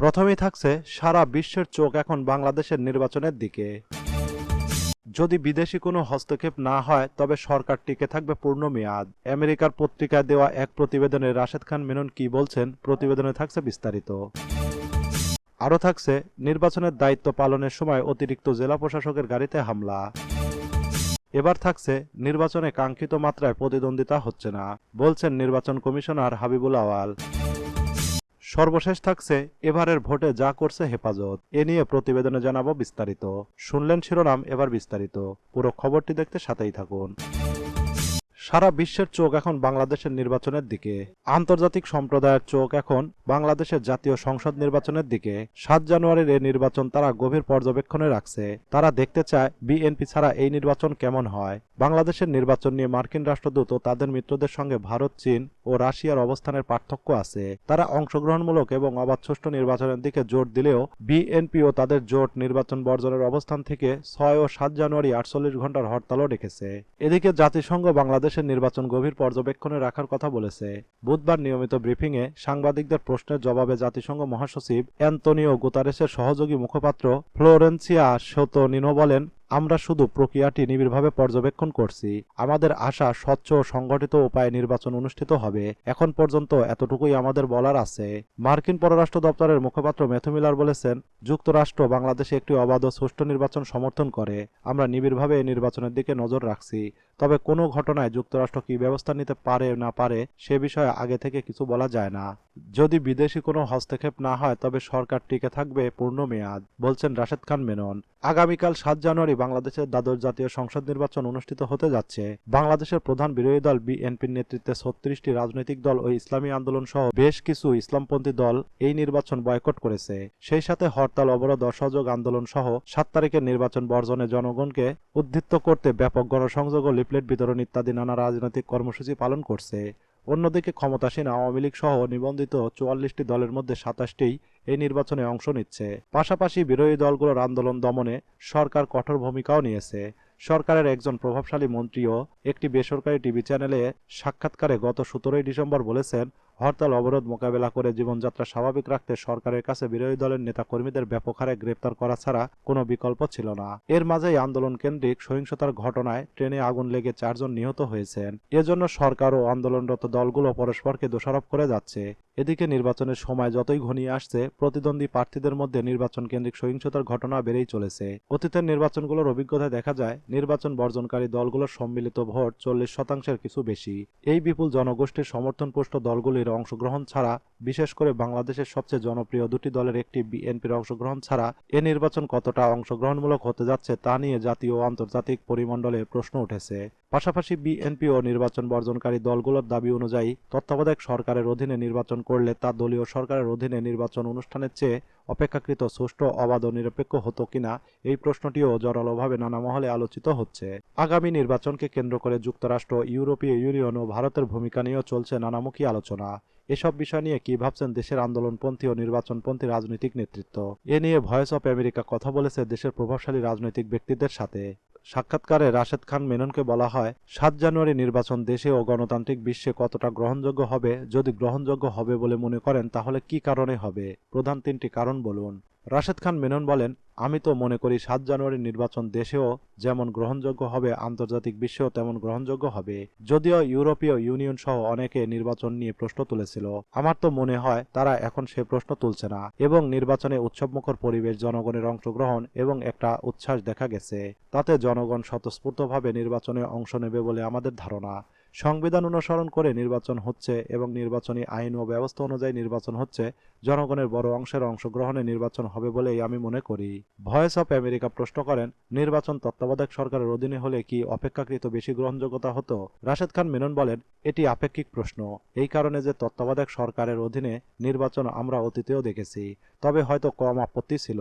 প্রথমেই থাকছে সারা বিশ্বের চোখ এখন বাংলাদেশের নির্বাচনের দিকে। যদি বিদেশি কোনো হস্তক্ষেপ না হয় তবে সরকার টিকে থাকবে পূর্ণ মেয়াদ। আমেরিকার পত্রিকায় দেওয়া এক প্রতিবেদনে রাশেদ খান মেনন কি বলছেন, প্রতিবেদনে থাকছে বিস্তারিত। আরও থাকছে নির্বাচনের দায়িত্ব পালনের সময় অতিরিক্ত জেলা প্রশাসকের গাড়িতে হামলা। এবার থাকছে নির্বাচনে কাঙ্ক্ষিত মাত্রায় প্রতিদ্বন্দ্বিতা হচ্ছে না, বলছেন নির্বাচন কমিশনার হাবিবুল আওয়াল। সর্বশেষ থাকছে এবারের ভোটে যা করছে হেফাজত। এ নিয়ে প্রতিবেদনে জানাবো বিস্তারিত। শুনলেন শিরোনাম, এবার বিস্তারিত। পুরো খবরটি দেখতে সাথেই থাকুন। সারা বিশ্বের চোখ এখন বাংলাদেশের নির্বাচনের দিকে। আন্তর্জাতিক সম্প্রদায়ের চোখ এখন বাংলাদেশের জাতীয় সংসদ নির্বাচনের দিকে। 7 জানুয়ারির এই নির্বাচন তারা গভীর পর্যবেক্ষণে রাখছে। তারা দেখতে চায় বিএনপি ছাড়া এই নির্বাচন কেমন হয়। বাংলাদেশের নির্বাচন নিয়ে মার্কিন রাষ্ট্রদূত ও তাদের মিত্রদের সঙ্গে ভারত, চীন ও রাশিয়ার অবস্থানের পার্থক্য আছে। তারা অংশগ্রহণমূলক এবং অবাধ সুষ্ঠু নির্বাচনের দিকে জোর দিলেও বিএনপি ও তাদের জোট নির্বাচন বর্জনের অবস্থান থেকে 6 ও 7 জানুয়ারি 48 ঘন্টার হরতালও ডেকেছে। এদিকে জাতিসংঘ বাংলাদেশের নির্বাচন গভীর পর্যবেক্ষণে রাখার কথা বলেছে। বুধবার নিয়মিত ব্রিফিংয়ে সাংবাদিকদের প্রশ্নের জবাবে জাতিসংঘ মহাসচিব অ্যান্তনিও গুতারেসের সহযোগী মুখপাত্র ফ্লোরেন্সিয়া সোতো-নিনো বলেন, আমরা শুধু প্রক্রিয়াটি নিবিড়ভাবে পর্যবেক্ষণ করছি। আমাদের আশা স্বচ্ছ ও সংগঠিত উপায়ে নির্বাচন অনুষ্ঠিত হবে। এখন পর্যন্ত এতটুকুই আমাদের বলার আছে। মার্কিন পররাষ্ট্র দপ্তরের মুখপাত্র ম্যাথু মিলার বলেছেন, যুক্তরাষ্ট্র বাংলাদেশে একটি অবাধ ও সুষ্ঠু নির্বাচন সমর্থন করে। আমরা নিবিড়ভাবে এই নির্বাচনের দিকে নজর রাখছি। তবে কোনো ঘটনায় যুক্তরাষ্ট্র কি ব্যবস্থা নিতে পারে না পারে সে বিষয়ে আগে থেকে কিছু বলা যায় না। যদি বিদেশি কোনো হস্তক্ষেপ না হয় তবে সরকার টিকে থাকবে পূর্ণ মেয়াদ, বলছেন রাশেদ খান মেনন। আগামীকাল 7 জানুয়ারি বাংলাদেশের দ্বাদশ জাতীয় সংসদ নির্বাচন অনুষ্ঠিত হতে যাচ্ছে। বাংলাদেশের প্রধান বিরোধী দল বিএনপির নেতৃত্বে 36টি রাজনৈতিক দল ও ইসলামী আন্দোলন সহ বেশ কিছু ইসলামপন্থী দল এই নির্বাচন বয়কট করেছে। সেই সাথে হরতাল, অবরোধ, অসহযোগ আন্দোলন সহ 7 তারিখের নির্বাচন বর্জনে জনগণকে উদ্দীপ্ত করতে ব্যাপক গণসংযোগ ও লিফলেট বিতরণ ইত্যাদি নানা রাজনৈতিক কর্মসূচি পালন করছে। অন্যদিকে ক্ষমতাসীন আওয়ামী লীগ সহ নিবন্ধিত 44টি দলের মধ্যে 27টিই এই নির্বাচনে অংশ নিচ্ছে। পাশাপাশি বিরোধী দলগুলোর আন্দোলন দমনে সরকার কঠোর ভূমিকাও নিয়েছে। সরকারের একজন প্রভাবশালী মন্ত্রীও একটি বেসরকারি টিভি চ্যানেলে সাক্ষাৎকারে গত 17 ডিসেম্বর বলেছেন, হরতাল অবরোধ মোকাবেলা করে জীবনযাত্রা স্বাভাবিক রাখতে সরকারের কাছে বিরোধী দলের নেতাকর্মীদের ব্যাপক হারে গ্রেপ্তার করা ছাড়া কোনো বিকল্প ছিল না। এর মাঝেই আন্দোলন কেন্দ্রিক সহিংসতার ঘটনায় ট্রেনে আগুন লেগে 4 জন নিহত হয়েছেন। এজন্য সরকার ও আন্দোলনরত দলগুলো পরস্পরকে দোষারোপ করে যাচ্ছে। এদিকে নির্বাচনের সময় যতই ঘনিয়ে আসছে, প্রতিদ্বন্দ্বী প্রার্থীদের মধ্যে নির্বাচন কেন্দ্রিক সহিংসতার ঘটনা বেড়েই চলেছে। অতীতের নির্বাচনগুলোর অভিজ্ঞতায় দেখা যায়, নির্বাচন বর্জনকারী দলগুলোর সম্মিলিত ভোট 40%-এর কিছু বেশি। এই বিপুল জনগোষ্ঠীর সমর্থনপুষ্ট দলগুলির অংশগ্রহণ ছাড়া, বিশেষ করে বাংলাদেশের সবচেয়ে জনপ্রিয় দুটি দলের একটি বিএনপির অংশগ্রহণ ছাড়া এ নির্বাচন কতটা অংশগ্রহণমূলক হতে যাচ্ছে তা নিয়ে জাতীয় ও আন্তর্জাতিক পরিমণ্ডলে প্রশ্ন উঠেছে। পাশাপাশি বিএনপি ও নির্বাচন বর্জনকারী দলগুলোর দাবি অনুযায়ী তত্ত্বাবধায়ক সরকারের অধীনে নির্বাচন করলে তা দলীয় সরকারের অধীনে নির্বাচন অনুষ্ঠানের চেয়ে অপেক্ষাকৃত সুষ্ঠু, অবাধ ও নিরপেক্ষ হতো কিনা, এই প্রশ্নটিও জোরালোভাবে নানা মহলে আলোচিত হচ্ছে। আগামী নির্বাচনকে কেন্দ্র করে যুক্তরাষ্ট্র, ইউরোপীয় ইউনিয়ন ও ভারতের ভূমিকা নিয়েও চলছে নানামুখী আলোচনা। এসব বিষয় নিয়ে কি ভাবছেন দেশের আন্দোলনপন্থী ও নির্বাচনপন্থী রাজনৈতিক নেতৃত্ব? এ নিয়ে ভয়েস অফ আমেরিকা কথা বলেছে দেশের প্রভাবশালী রাজনৈতিক ব্যক্তিদের সাথে। সাক্ষাৎকারে রাশেদ খান মেননকে বলা হয়, 7 জানুয়ারি নির্বাচন দেশে ও গণতান্ত্রিক বিশ্বে কতটা গ্রহণযোগ্য হবে, যদি গ্রহণযোগ্য হবে বলে মনে করেন তাহলে কি কারণে হবে? প্রধান 3টি কারণ বলুন। রাশেদ খান মেনন বলেন, আমি তো মনে করি 7 জানুয়ারির নির্বাচন দেশেও যেমন গ্রহণযোগ্য হবে, আন্তর্জাতিক বিশ্বেও তেমন গ্রহণযোগ্য হবে। যদিও ইউরোপীয় ইউনিয়ন সহ অনেকে নির্বাচন নিয়ে প্রশ্ন তুলেছিল, আমার তো মনে হয় তারা এখন সে প্রশ্ন তুলছে না এবং নির্বাচনে উৎসবমুখর পরিবেশ, জনগণের অংশগ্রহণ এবং একটা উচ্ছ্বাস দেখা গেছে। তাতে জনগণ স্বতঃস্ফূর্তভাবে নির্বাচনে অংশ নেবে বলে আমাদের ধারণা। সংবিধান অনুসরণ করে নির্বাচন হচ্ছে এবং নির্বাচনী আইন ও ব্যবস্থা অনুযায়ী নির্বাচন হচ্ছে। জনগণের বড় অংশের অংশগ্রহণে নির্বাচন হবে বলেই আমি মনে করি। ভয়েস অফ আমেরিকা প্রশ্ন করেন, নির্বাচন তত্ত্বাবধায়ক সরকারের অধীনে হলে কি অপেক্ষাকৃত বেশি গ্রহণযোগ্যতা হতো? রাশেদ খান মেনন বলেন, এটি আপেক্ষিক প্রশ্ন, এই কারণে যে তত্ত্বাবধায়ক সরকারের অধীনে নির্বাচন আমরা অতীতেও দেখেছি, তবে হয়তো কম আপত্তি ছিল।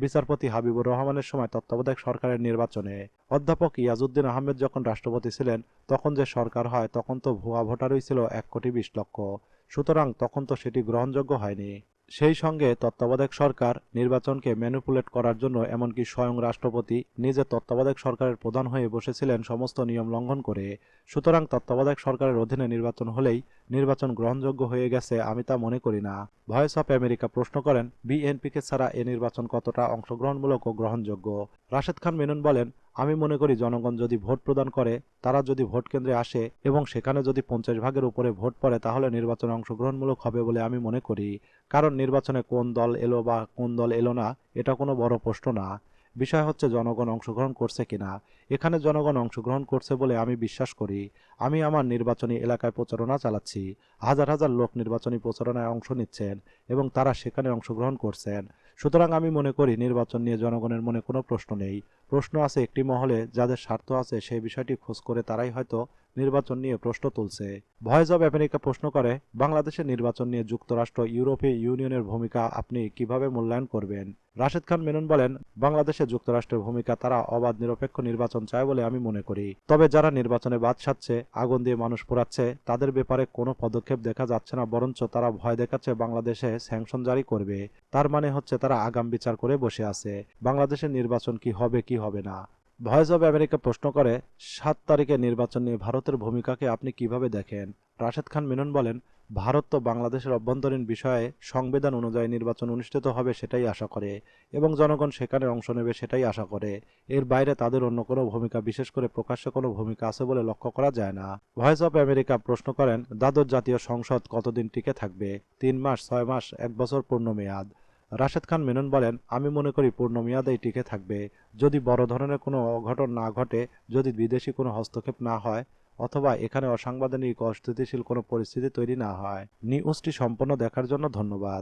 বিচারপতি হাবিবুর রহমানের সময় তত্ত্বাবধায়ক সরকারের নির্বাচনে অধ্যাপক ইয়াজউদ্দিন আহমেদ যখন রাষ্ট্রপতি ছিলেন, তখন যে সরকার হয় তখন তো ভুয়া ভোটারই ছিল 1,20,00,000। সুতরাং তখন তো সেটি গ্রহণযোগ্য হয়নি। সেই সঙ্গে তত্ত্বাবধায়ক সরকার নির্বাচনকে ম্যানিপুলেট করার জন্য এমনকি স্বয়ং রাষ্ট্রপতি নিজে তত্ত্বাবধায়ক সরকারের প্রধান হয়ে বসেছিলেন সমস্ত নিয়ম লঙ্ঘন করে। সুতরাং তত্ত্বাবধায়ক সরকারের অধীনে নির্বাচন হলেই নির্বাচন গ্রহণযোগ্য হয়ে গেছে আমি তা মনে করি না। ভয়েস অফ আমেরিকা প্রশ্ন করেন, বিএনপিকে ছাড়া এ নির্বাচন কতটা অংশগ্রহণমূলক ও গ্রহণযোগ্য? রাশেদ খান মেনন বলেন, আমি মনে করি জনগণ যদি ভোট প্রদান করে, তারা যদি ভোট কেন্দ্রে আসে এবং সেখানে যদি 50 ভাগের উপরে ভোট পড়ে, তাহলে নির্বাচনে অংশগ্রহণমূলক হবে বলে আমি মনে করি। কারণ নির্বাচনে কোন দল এলো বা কোন দল এলো না এটা কোনো বড় প্রশ্ন না। বিষয় হচ্ছে জনগণ অংশগ্রহণ করছে কিনা। এখানে জনগণ অংশগ্রহণ করছে বলে আমি বিশ্বাস করি। আমি আমার নির্বাচনী এলাকায় প্রচারণা চালাচ্ছি, হাজার হাজার লোক নির্বাচনী প্রচারণায় অংশ নিচ্ছেন এবং তারা সেখানে অংশগ্রহণ করছেন। সুতরাং আমি মনে করি নির্বাচন নিয়ে জনগণের মনে কোনো প্রশ্ন নেই। প্রশ্ন আছে একটি মহলে, যাদের স্বার্থ আছে সেই বিষয়টি খোঁজ করে তারাই হয়তো নির্বাচন নিয়ে প্রশ্ন তুলছে। ভয়েস অব আমেরিকা প্রশ্ন করে, বাংলাদেশের নির্বাচন নিয়ে যুক্তরাষ্ট্র ইউরোপীয় ইউনিয়নের ভূমিকা আপনি কিভাবে মূল্যায়ন করবেন? রাশেদ খান মেনন বলেন, বাংলাদেশে যুক্তরাষ্ট্রের ভূমিকা, তারা অবাধ নিরপেক্ষ নির্বাচন চায় বলে আমি মনে করি। তবে যারা নির্বাচনে বাদ সাধছে, আগুন দিয়ে মানুষ পোড়াচ্ছে, তাদের ব্যাপারে কোনো পদক্ষেপ দেখা যাচ্ছে না, বরঞ্চ তারা ভয় দেখাচ্ছে বাংলাদেশে স্যাংশন জারি করবে। তার মানে হচ্ছে তারা আগাম বিচার করে বসে আছে বাংলাদেশের নির্বাচন কি হবে কি হবে না। ভয়েস অব আমেরিকা প্রশ্ন করে, 7 তারিখে নির্বাচন নিয়ে ভারতের ভূমিকাকে আপনি কিভাবে দেখেন? রাশেদ খান মেনন বলেন, ভারত তো বাংলাদেশের অভ্যন্তরীণ বিষয়ে সংবিধান অনুযায়ী নির্বাচন অনুষ্ঠিত হবে সেটাই আশা করে এবং জনগণ সেখানে অংশ নেবে সেটাই আশা করে। এর বাইরে তাদের অন্য কোনো ভূমিকা, বিশেষ করে প্রকাশ্য কোনো ভূমিকা আছে বলে লক্ষ্য করা যায় না। ভয়েস অব আমেরিকা প্রশ্ন করেন, দ্বাদশ জাতীয় সংসদ কতদিন টিকে থাকবে? 3 মাস, 6 মাস, 1 বছর পূর্ণ মেয়াদ? রাশেদ খান মেনন বলেন, আমি মনে করি পূর্ণ মেয়াদেই টিকে থাকবে। যদি বড় ধরনের কোনো অঘটন না ঘটে, যদি বিদেশি কোনো হস্তক্ষেপ না হয়, অথবা এখানে অসাংবিধানিক অস্থিতিশীল কোনো পরিস্থিতি তৈরি না হয়। নিউজটি সম্পূর্ণ দেখার জন্য ধন্যবাদ।